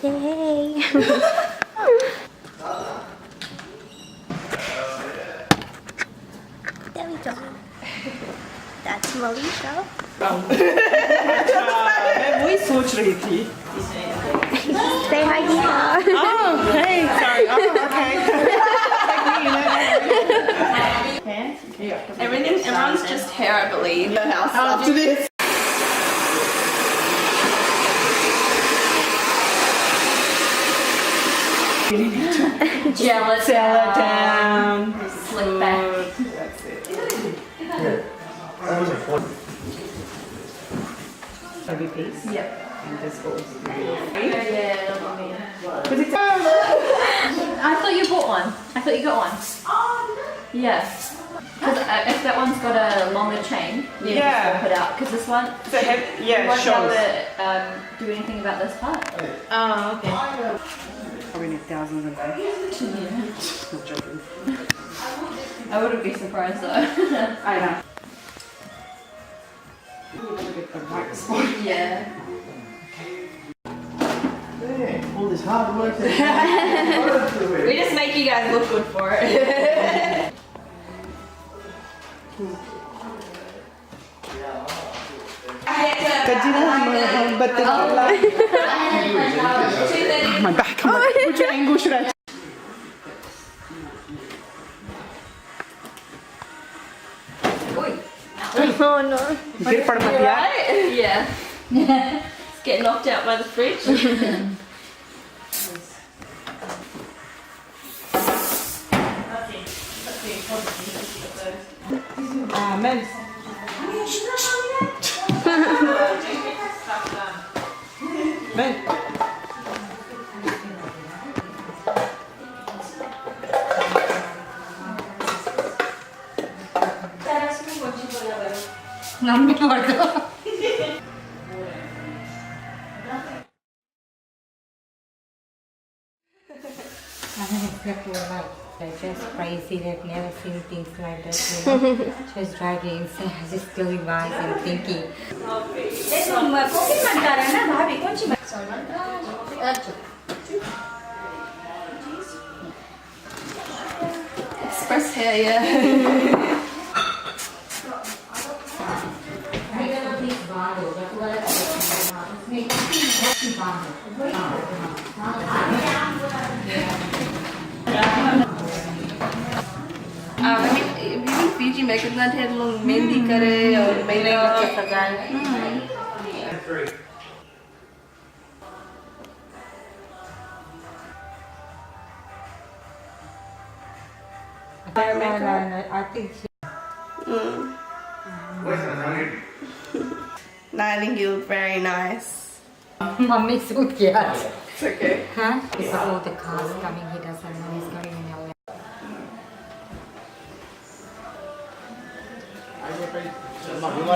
Yay! There we go. That's Malisha. मैं वही सोच रही थी. Say hi, Dina. Oh, hey, sorry. Oh, okay. Everyone's just hair, I believe. After this. Gel it down. Slick back. That's it. Heavy piece. Yep. And this goes. Yeah. But it's I thought you bought one. I thought you got one. Yeah. Because if that one's got a longer chain, you Yeah. just put out. Because this one, it's a heavy, you yeah, won't it be able shows. to do anything about this part. Oh, okay. Probably need thousands of them. Yeah. Not joking. I wouldn't be surprised though. I know. You gotta get the right spot. Yeah. Yeah, all this hard work. We just make you guys look good for it. My back. Which angle should I? Oh no. Get part of my back. Right? Yeah. It's getting knocked out by the fridge. Men. Men. Non mi ricordo. I don't expect your life. Like just crazy. They've never seen things like that. You know? Just driving insane, just closing eyes and thinking. Express hair, yeah. even Fiji makeup ना थे लोग मेहंदी करे और mehndi I think she No, I think you look very nice. Mommy so cute. It's okay. Huh? It's all the cars coming. He doesn't know he's coming in our way.